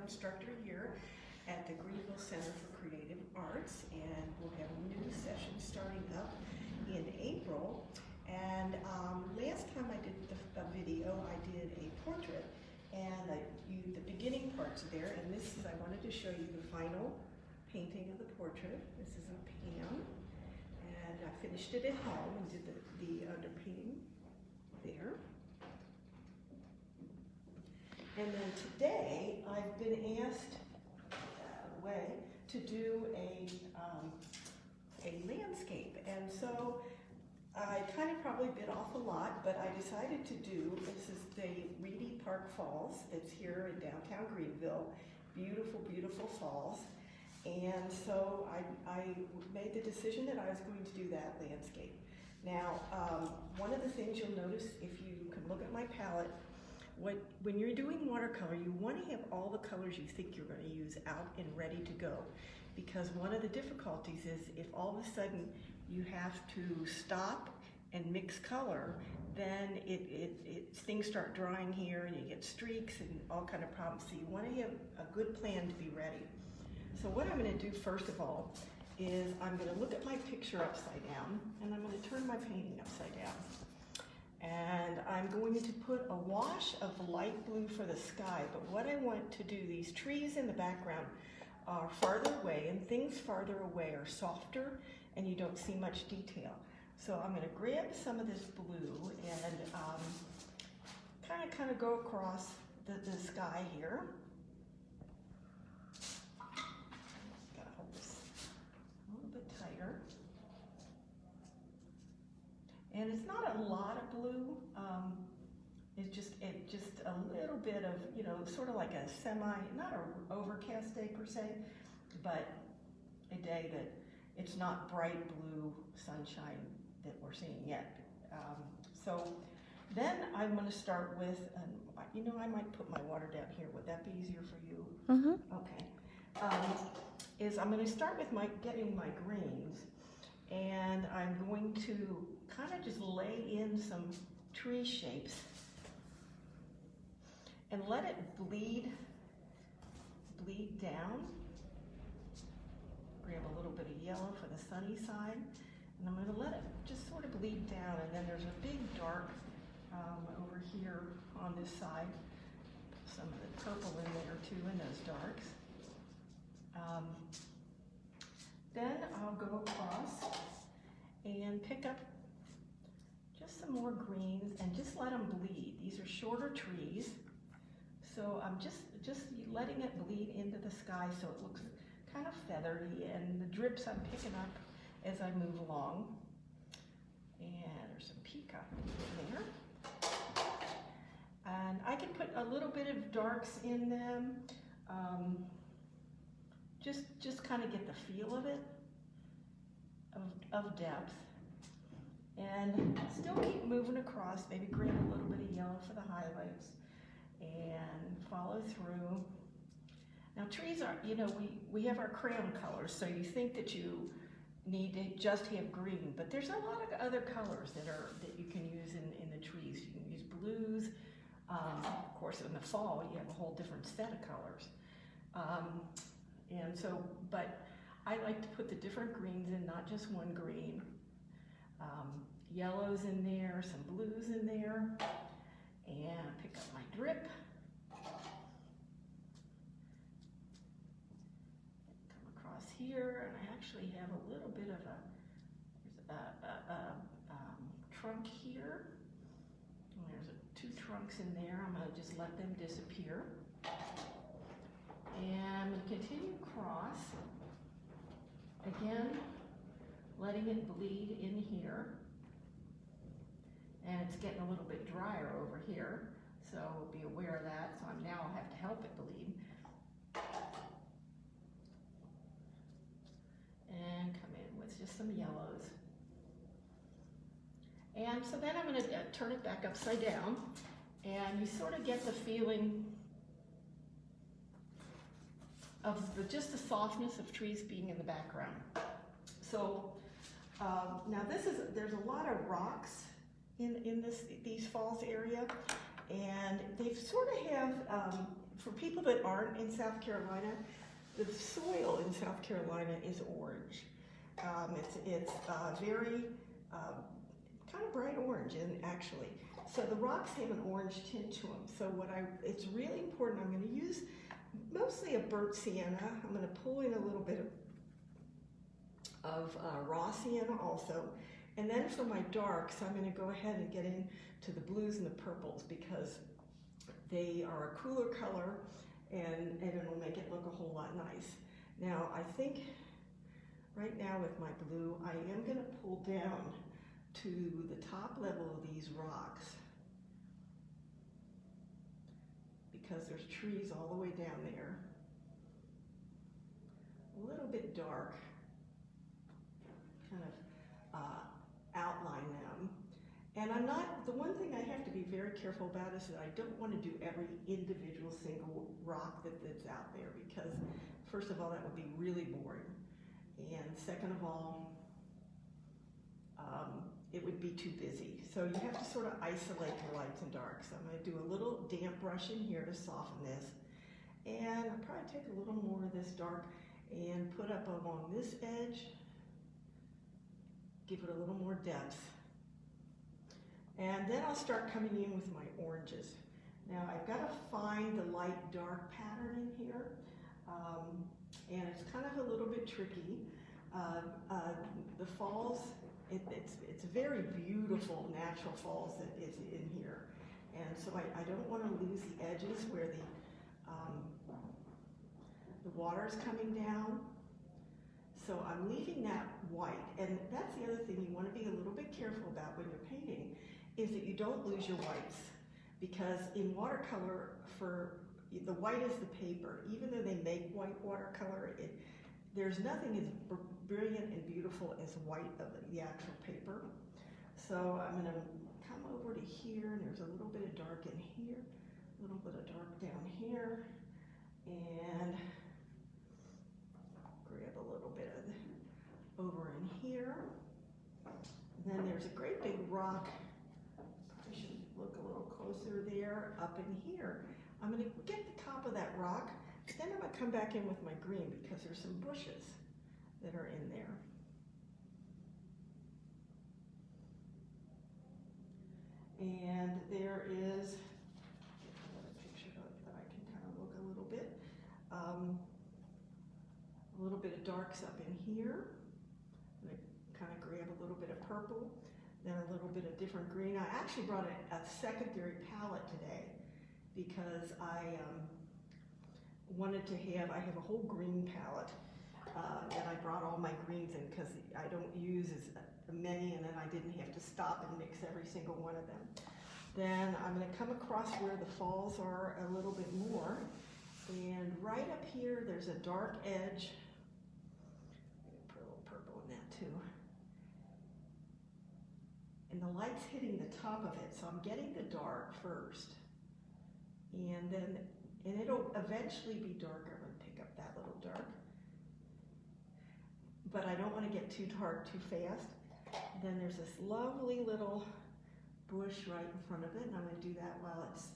instructor here at the Greenville Center for Creative Arts, and we'll have a new session starting up in April. And last time I did a video, I did a portrait, and the beginning parts there, and this is, I wanted to show you the final painting of the portrait. This is a pan, and I finished it at home and did the underpainting there. And then today, I've been asked to do a landscape, and so I kind of probably bit off a lot, but I decided to do, this is the Reedy Park Falls that's here in downtown Greenville. Beautiful, beautiful falls. And so I made the decision that I was going to do that landscape. Now, one of the things you'll notice if you can look at my palette, when you're doing watercolor, you want to have all the colors you think you're going to use out and ready to go. Because one of the difficulties is if all of a sudden you have to stop and mix color, then things start drying here and you get streaks and all kind of problems. So you want to have a good plan to be ready. So what I'm going to do first of all is I'm going to look at my picture upside down, and I'm going to turn my painting upside down. And I'm going to put a wash of light blue for the sky, but what I want to do, these trees in the background are farther away, and things farther away are softer and you don't see much detail. So I'm going to grab some of this blue and kind of go across the sky here. Gotta hold this a little bit tighter. And it's not a lot of blue. It's just a little bit of, you know, sort of like a not an overcast day per se, but a day that it's not bright blue sunshine that we're seeing yet. So then I'm going to start with, you know, I might put my water down here. Would that be easier for you? Mm-hmm. Okay. I'm going to start with getting my greens, and I'm going to kind of just lay in some tree shapes and let it bleed down. Grab a little bit of yellow for the sunny side, and I'm going to let it just sort of bleed down, and then there's a big dark over here on this side. Some of the purple in there too in those darks. Then I'll go across and pick up just some more greens and just let them bleed. These are shorter trees, so I'm just letting it bleed into the sky so it looks kind of feathery, and the drips I'm picking up as I move along. And there's some peacock in there. And I can put a little bit of darks in them, just kind of get the feel of it, of depth. And still keep moving across, maybe grab a little bit of yellow for the highlights and follow through. Now trees are, you know, we have our crayon colors, so you think that you need to just have green, but there's a lot of other colors that you can use in the trees. You can use blues. Of course, in the fall, you have a whole different set of colors. And so, but I like to put the different greens in, not just one green. Yellows in there, some blues in there, and pick up my drip. Come across here, and I actually have a little bit of a trunk here. And there's two trunks in there. I'm going to just let them disappear. And I'm going to continue across. Again, letting it bleed in here. And it's getting a little bit drier over here, so be aware of that. So I'll have to help it bleed. And come in with just some yellows. And so then I'm going to turn it back upside down, and you sort of get the feeling of just the softness of trees being in the background. So now there's a lot of rocks in these falls area, and they sort of have for people that aren't in South Carolina, the soil in South Carolina is orange. It's very kind of bright orange, and actually, so the rocks have an orange tint to them. So it's really important. I'm going to use mostly a burnt sienna. I'm going to pull in a little bit of raw sienna also. And then for my darks, I'm going to go ahead and get into the blues and the purples because they are a cooler color and it'll make it look a whole lot nice. Now, I think right now with my blue, I am going to pull down to the top level of these rocks because there's trees all the way down there. A little bit dark, kind of outline them. And the one thing I have to be very careful about is that I don't want to do every individual single rock that's out there because first of all, that would be really boring. And second of all, it would be too busy. So you have to sort of isolate the lights and darks. So I'm going to do a little damp brush in here to soften this. And I'll probably take a little more of this dark and put up along this edge, give it a little more depth. And then I'll start coming in with my oranges. Now I've got to find the light dark pattern in here. And it's kind of a little bit tricky. The falls, it's a very beautiful natural falls that is in here. And so I don't want to lose the edges where the water's coming down. So I'm leaving that white. And that's the other thing you want to be a little bit careful about when you're painting is that you don't lose your whites. Because in watercolor, the white is the paper. Even though they make white watercolor, there's nothing as brilliant and beautiful as white of the actual paper. So I'm going to come over to here, and there's a little bit of dark in here, a little bit of dark down here, and grab a little bit of over in here. And then there's a great big rock. I should look a little closer there, up in here. I'm going to get the top of that rock, then I'm going to come back in with my green because there's some bushes that are in there. And there is another picture that I can kind of look a little bit. A little bit of darks up in here. I'm going to kind of grab a little bit of purple, then a little bit of different green. I actually brought a secondary palette today because I wanted to I have a whole green palette that I brought all my greens in because I don't use as many, and then I didn't have to stop and mix every single one of them. Then I'm going to come across where the falls are a little bit more, and right up here there's a dark edge. I'm going to put a little purple in that too. And the light's hitting the top of it, so I'm getting the dark first. And it'll eventually be darker. I'm going to pick up that little dark. But I don't want to get too dark too fast. Then there's this lovely little bush right in front of it, and I'm going to do that while it's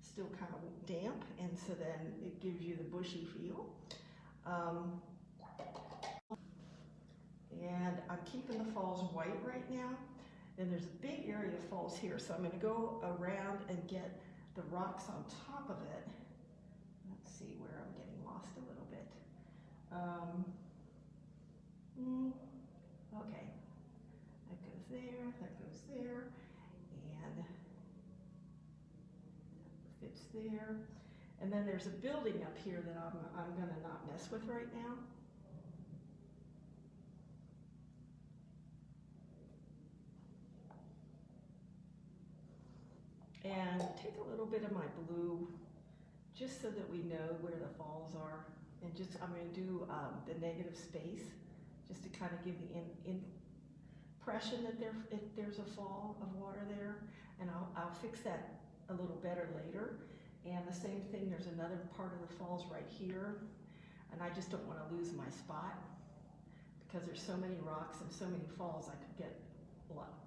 still kind of damp, and so then it gives you the bushy feel. And I'm keeping the falls white right now. And there's a big area of falls here, so I'm going to go around and get the rocks on top of it. Let's see where I'm getting lost a little bit. Okay, that goes there, and that fits there. And then there's a building up here that I'm going to not mess with right now. And take a little bit of my blue, just so that we know where the falls are. And I'm going to do the negative space, just to kind of give the impression that there's a fall of water there. And I'll fix that a little better later. And the same thing, there's another part of the falls right here. And I just don't want to lose my spot, because there's so many rocks and so many falls, I could get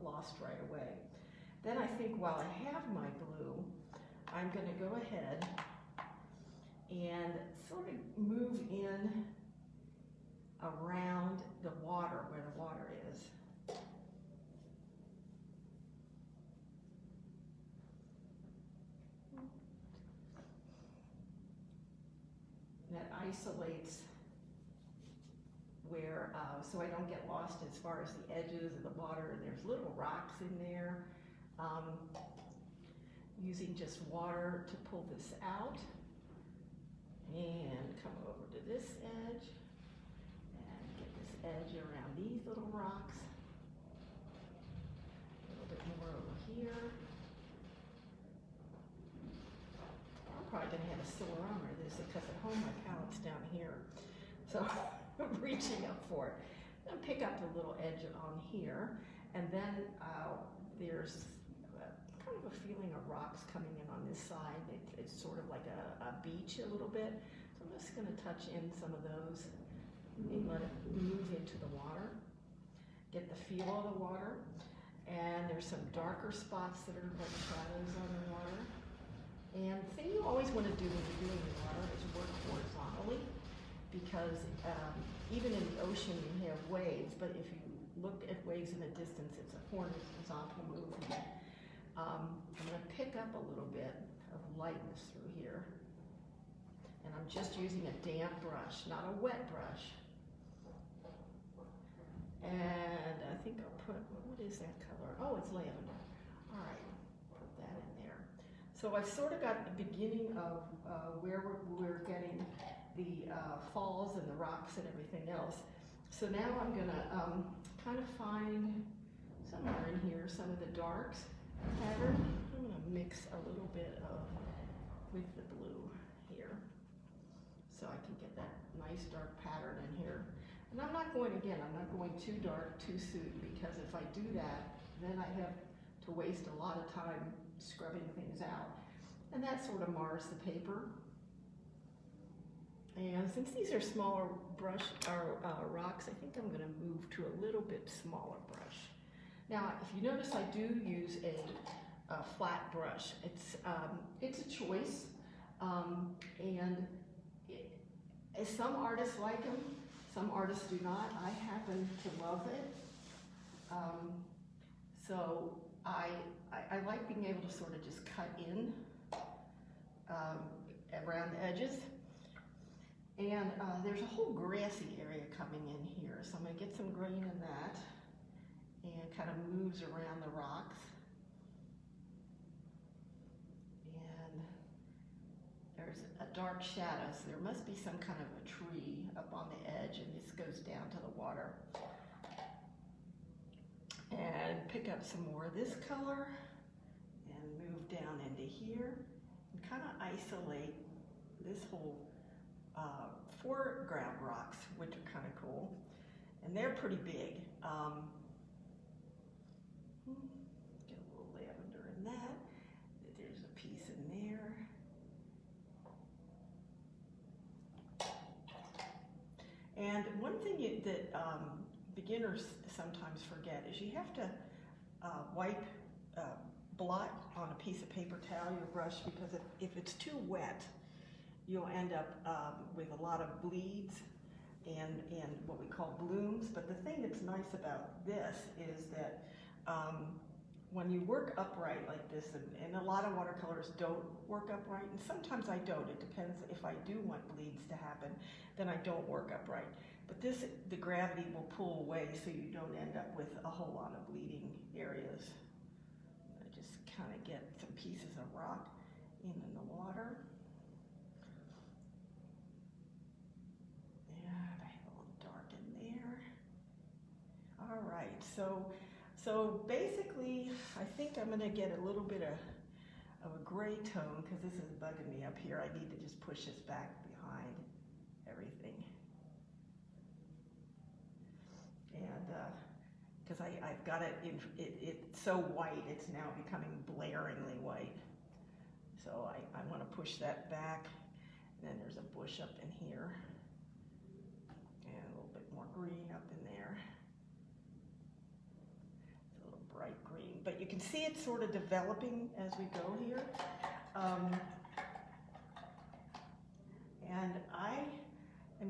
lost right away. Then I think while I have my blue, I'm going to go ahead and sort of move in around the water, where the water is. That isolates where, so I don't get lost as far as the edges of the water. And there's little rocks in there. Using just water to pull this out. And come over to this edge. And get this edge around these little rocks. A little bit more over here. I'm probably going to have a sore arm or this because at home my palette's down here. So I'm reaching up for it. I'll pick up the little edge on here, and then there's kind of a feeling of rocks coming in on this side. It's sort of like a beach a little bit. So I'm just going to touch in some of those and let it move into the water. Get the feel of the water. And there's some darker spots that are like shadows on the water. And the thing you always want to do when you're doing the water is work horizontally, because even in the ocean you have waves, but if you look at waves in the distance, it's a horizontal movement. I'm going to pick up a little bit of lightness through here. And I'm just using a damp brush, not a wet brush. And I think I'll put, what is that color? Oh, it's lavender. All right, put that in there. So I've sort of got the beginning of where we're getting the falls and the rocks and everything else. So now I'm going to kind of find somewhere in here some of the darks pattern. I'm going to mix a little bit of with the blue here, so I can get that nice dark pattern in here. And I'm not going, again, I'm not going too dark too soon, because if I do that, then I have to waste a lot of time scrubbing things out. And that sort of mars the paper. And since these are smaller rocks, I think I'm going to move to a little bit smaller brush. Now, if you notice, I do use a flat brush. It's a choice, and some artists like them, some artists do not. I happen to love it. So I like being able to sort of just cut in around the edges. And there's a whole grassy area coming in here, so I'm going to get some green in that, and kind of moves around the rocks. And there's a dark shadow, so there must be some kind of a tree up on the edge, and this goes down to the water. And pick up some more of this color, and move down into here, and kind of isolate this whole foreground rocks, which are kind of cool, and they're pretty big. Get a little lavender in that. There's a piece in there. And one thing that beginners sometimes forget is you have to wipe blot on a piece of paper towel, your brush, because if it's too wet, you'll end up with a lot of bleeds and what we call blooms. But the thing that's nice about this is that when you work upright like this, and a lot of watercolors don't work upright, and sometimes I don't. It depends. If I do want bleeds to happen, then I don't work upright. But this, the gravity will pull away so you don't end up with a whole lot of bleeding areas. I just kind of get some pieces of rock in the water. All right, so basically, I think I'm going to get a little bit of a gray tone, because this is bugging me up here. I need to just push this back behind everything. And because I've got it, it's so white, it's now becoming blaringly white. So I want to push that back. And then there's a bush up in here. And a little bit more green up in there. Bright green, but you can see it sort of developing as we go here.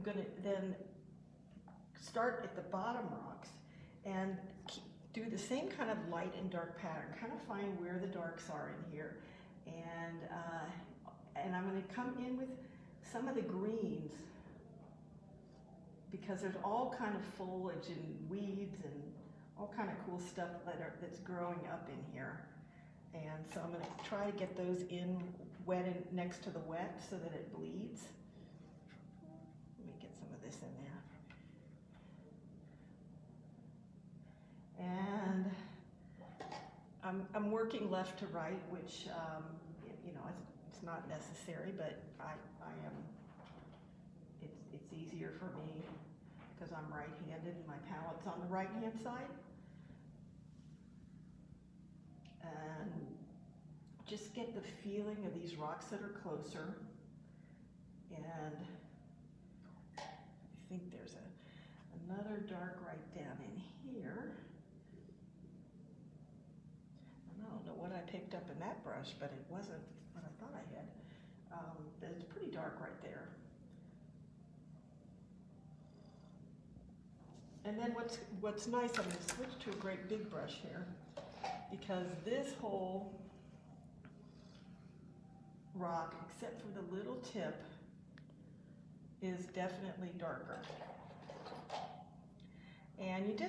I'm going to then start at the bottom rocks and do the same kind of light and dark pattern, kind of find where the darks are in here. And I'm going to come in with some of the greens, because there's all kind of foliage and weeds and all kind of cool stuff that's growing up in here. And so I'm going to try to get those in wet and next to the wet so that it bleeds. Let me get some of this in there. And I'm working left to right, which you know, it's not necessary, but I am. It's easier for me because I'm right-handed and my palette's on the right-hand side. And just get the feeling of these rocks that are closer. And I think there's another dark right down in here. And I don't know what I picked up in that brush, but it wasn't what I thought I had. But it's pretty dark right there. And then what's nice, I'm going to switch to a great big brush here, because this whole rock, except for the little tip, is definitely darker. And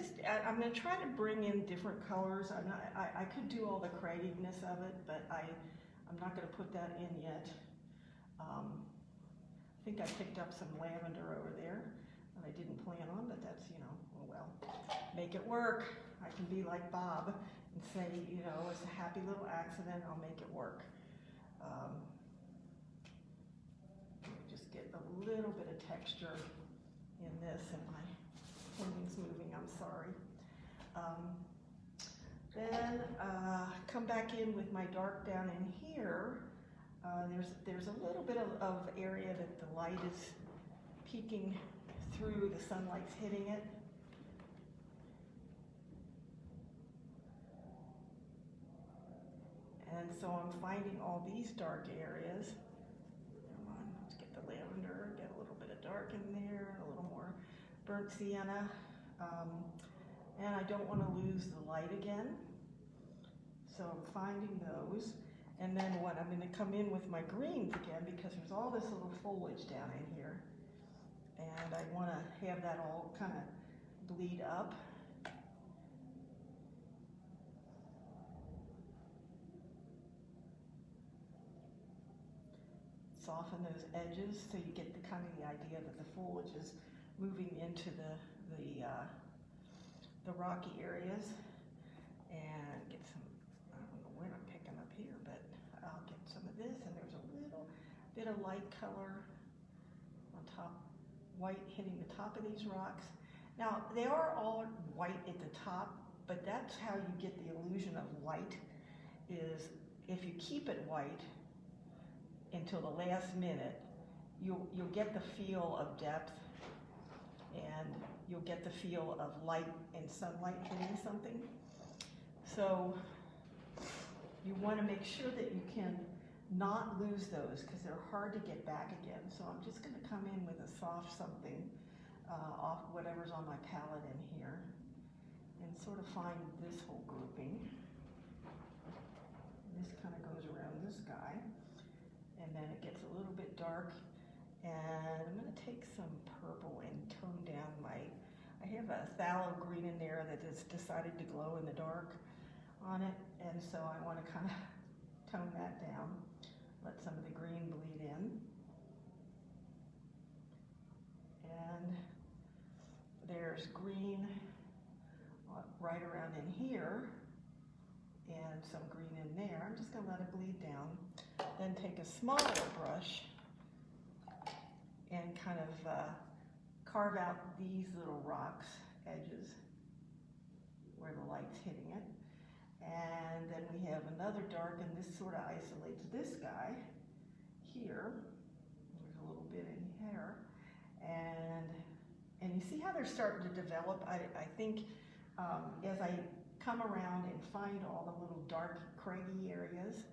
I'm going to try to bring in different colors. I could do all the cragginess of it, but I'm not going to put that in yet. I think I picked up some lavender over there that I didn't plan on, but that's, you know, oh well. Make it work. I can be like Bob and say, you know, it's a happy little accident, I'll make it work. Just get a little bit of texture in this, and my painting's moving, I'm sorry. Then come back in with my dark down in here. There's a little bit of area that the light is peeking through, the sunlight's hitting it. And so I'm finding all these dark areas. Come on, let's get the lavender, get a little bit of dark in there, a little more burnt sienna. And I don't want to lose the light again. So I'm finding those. And then what, I'm going to come in with my greens again, because there's all this little foliage down in here. And I want to have that all kind of bleed up. Soften those edges so you get the kind of the idea that the foliage is moving into the rocky areas. And get some, I don't know what I'm picking up here, but I'll get some of this. And there's a little bit of light color on top, white hitting the top of these rocks. Now, they are all white at the top, but that's how you get the illusion of light, is if you keep it white until the last minute, you'll get the feel of depth, and you'll get the feel of light and sunlight hitting something. So you want to make sure that you can not lose those, because they're hard to get back again. So I'm just going to come in with a soft something off whatever's on my palette in here, and sort of find this whole grouping. This kind of goes around this guy, and then it gets a little bit dark. And I'm going to take some purple and tone down I have a phthalo green in there that has decided to glow in the dark on it, and so I want to kind of tone that down, let some of the green bleed in. And there's green right around in here, and some green in there. I'm just going to let it bleed down. Then take a smaller brush and kind of carve out these little rocks edges where the light's hitting it. And then we have another dark, and this sort of isolates this guy here. There's a little bit in here. And you see how they're starting to develop? I think as I come around and find all the little dark, craggy areas,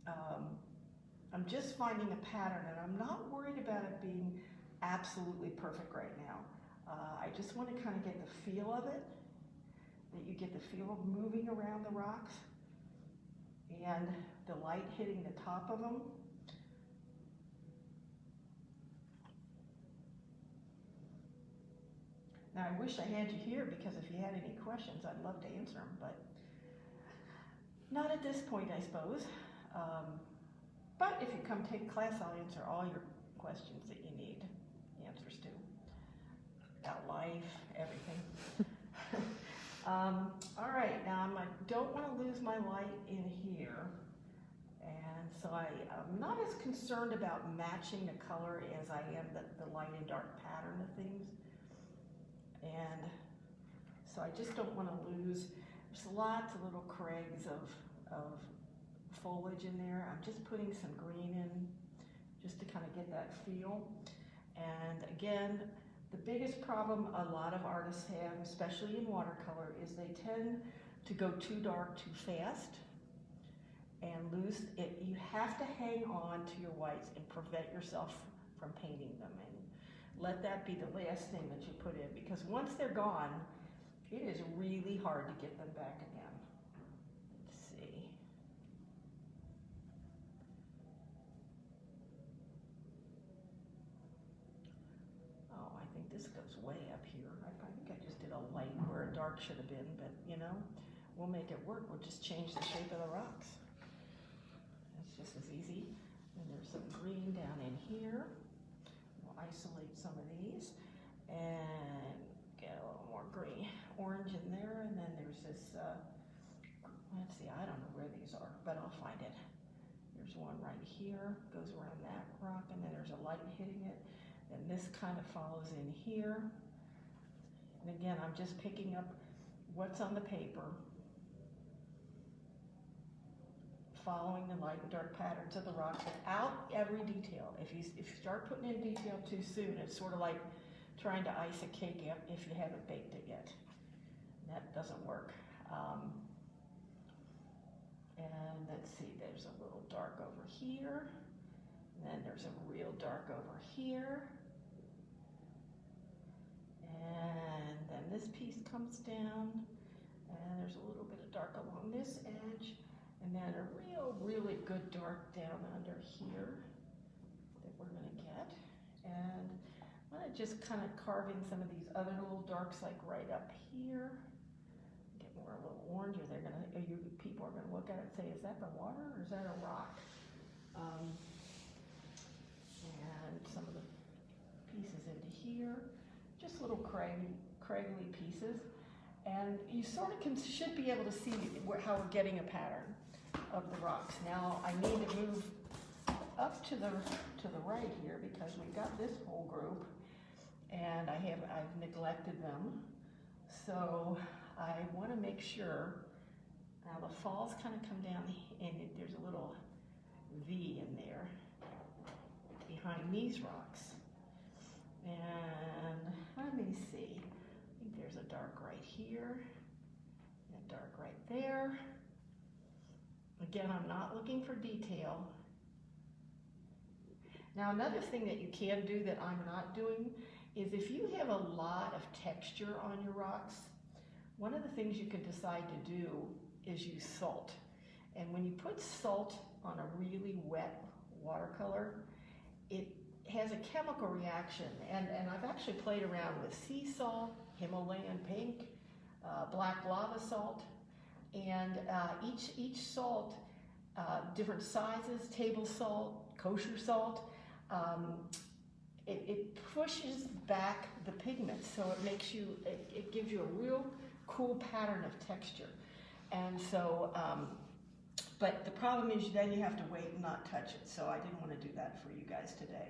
I'm just finding a pattern, and I'm not worried about it being absolutely perfect right now. I just want to kind of get the feel of it, that you get the feel of moving around the rocks and the light hitting the top of them. Now I wish I had you here, because if you had any questions, I'd love to answer them, but not at this point, I suppose. But if you come take class, I'll answer all your questions that you need answers to, about life, everything. All right, now I don't want to lose my light in here, and so I'm not as concerned about matching the color as I am the light and dark pattern of things. And so I just don't want to lose. There's lots of little crags of foliage in there. I'm just putting some green in just to kind of get that feel. And again, the biggest problem a lot of artists have, especially in watercolor, is they tend to go too dark too fast and lose it. You have to hang on to your whites and prevent yourself from painting them, and let that be the last thing that you put in, because once they're gone, it is really hard to get them back again. Let's see. Oh, I think this goes way up here. I think I just did a light where a dark should have been, but you know, we'll make it work. We'll just change the shape of the rocks. It's just as easy. And there's some green down in here. We'll isolate some of these and get a little more green, orange in there. And then there's this, let's see, I don't know where these are, but I'll find it. There's one right here, goes around that rock, and then there's a light hitting it. And this kind of follows in here. And again, I'm just picking up what's on the paper, following the light and dark patterns of the rock without every detail. If you start putting in detail too soon, it's sort of like trying to ice a cake if you haven't baked it yet. That doesn't work. And let's see, there's a little dark over here. And then there's a real dark over here. And then this piece comes down, and there's a little bit of dark along this edge, and then a really good dark down under here that we're gonna get. And I'm gonna just kind of carve in some of these other little darks, like right up here. Get more a little orange, or people are gonna look at it and say, is that the water or is that a rock? And some of the pieces into here, just little craggly pieces. And you sort of should be able to see how we're getting a pattern of the rocks. Now I need to move up to the right here, because we've got this whole group, and I've neglected them. So I want to make sure. Now the falls kind of come down, and there's a little V in there behind these rocks. And let me see. I think there's a dark right here, and a dark right there. Again, I'm not looking for detail. Now another thing that you can do that I'm not doing is, if you have a lot of texture on your rocks, one of the things you can decide to do is use salt. And when you put salt on a really wet watercolor, it has a chemical reaction. And I've actually played around with sea salt, Himalayan pink, black lava salt, and each salt, different sizes, table salt, kosher salt, it pushes back the pigments, so it gives you a real cool pattern of texture. And so, but the problem is then you have to wait and not touch it, so I didn't want to do that for you guys today.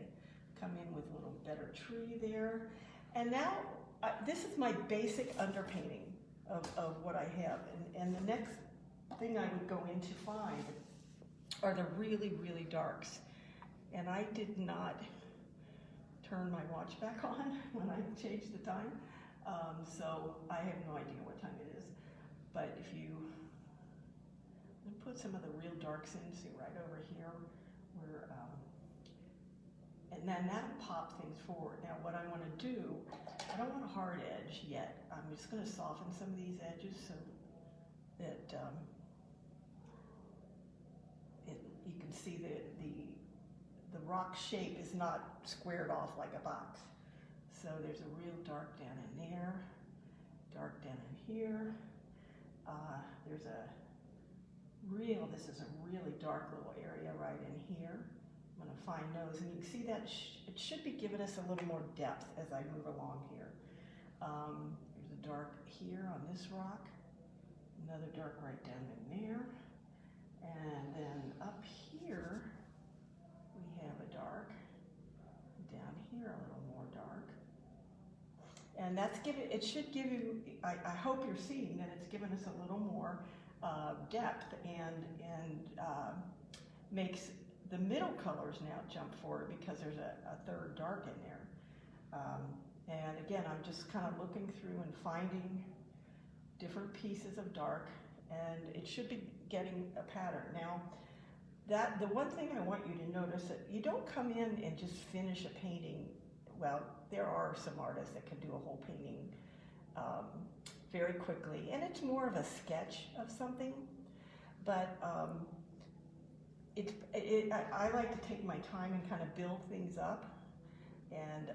Come in with a little better tree there. And now, this is my basic underpainting of what I have. And the next thing I would go in to find are the really darks. And I did not turn my watch back on when I changed the time. So I have no idea what time it is. But if you put some of the real darks in, see right over here, where, and then that'll pop things forward. Now what I want to do, I don't want a hard edge yet. I'm just going to soften some of these edges so that you can see the rock shape is not squared off like a box. So there's a real dark down in there, dark down in here. There's this is a really dark little area right in here. I'm going to find those, and you can see that it should be giving us a little more depth as I move along here. There's a dark here on this rock, another dark right down in there, and then up here we have a dark, down here a little more dark, and it should give you, I hope you're seeing that it's given us a little more depth and makes the middle colors now jump forward because there's a third dark in there. And again, I'm just kind of looking through and finding different pieces of dark, and it should be getting a pattern. Now, the one thing I want you to notice that you don't come in and just finish a painting. Well, there are some artists that can do a whole painting very quickly, and it's more of a sketch of something, but I like to take my time and kind of build things up, and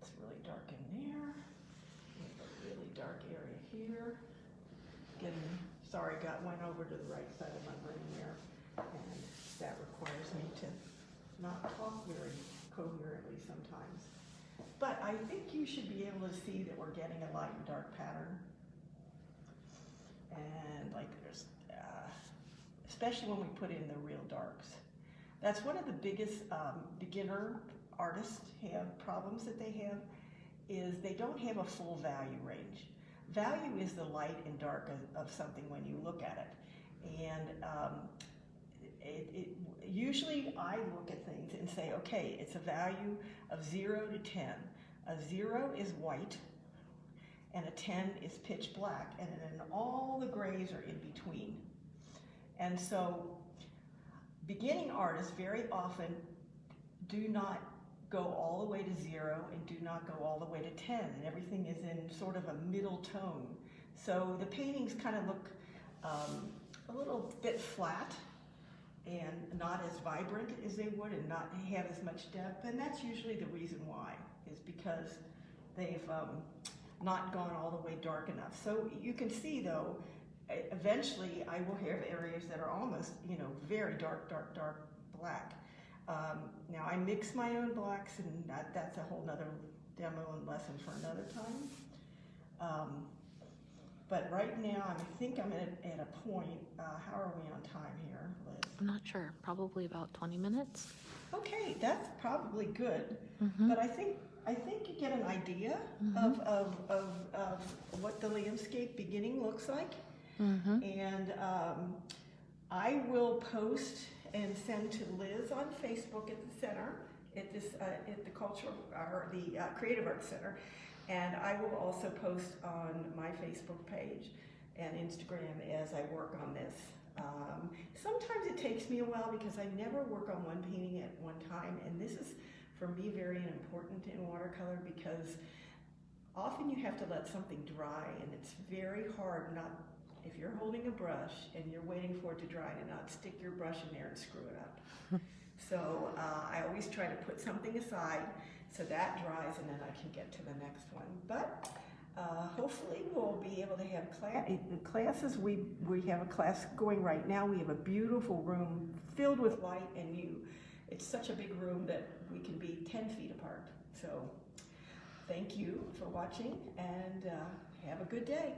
it's really dark in there. We have a really dark area here. Sorry, went over to the right side of my brain there, and that requires me to not talk very coherently sometimes. But I think you should be able to see that we're getting a light and dark pattern. And like there's, especially when we put in the real darks. That's one of the biggest beginner artists problems that they have, is they don't have a full value range. Value is the light and dark of something when you look at it. And usually I look at things and say, okay, it's a value of 0 to 10. A 0 is white, and a 10 is pitch black, and then all the grays are in between. And so beginning artists very often do not go all the way to 0 and do not go all the way to 10, and everything is in sort of a middle tone. So the paintings kind of look a little bit flat and not as vibrant as they would, and not have as much depth, and that's usually the reason why, is because they've not gone all the way dark enough. So you can see though, eventually I will have areas that are almost, very dark, dark, dark black. Now I mix my own blacks, and that's a whole nother demo and lesson for another time. But right now, I think I'm at a point, how are we on time here, Liz? I'm not sure, probably about 20 minutes. Okay, that's probably good. But I think you get an idea of what the landscape beginning looks like. And I will post and send to Liz on Facebook at the center, at the cultural or the Creative Arts Center, and I will also post on my Facebook page and Instagram as I work on this. Sometimes it takes me a while because I never work on one painting at one time, and this is for me very important in watercolor because often you have to let something dry, and it's very hard if you're holding a brush and you're waiting for it to dry, to not stick your brush in there and screw it up. So I always try to put something aside so that dries, and then I can get to the next one. But hopefully we'll be able to have classes. We have a class going right now. We have a beautiful room filled with light and you. It's such a big room that we can be 10 feet apart. So thank you for watching, and have a good day.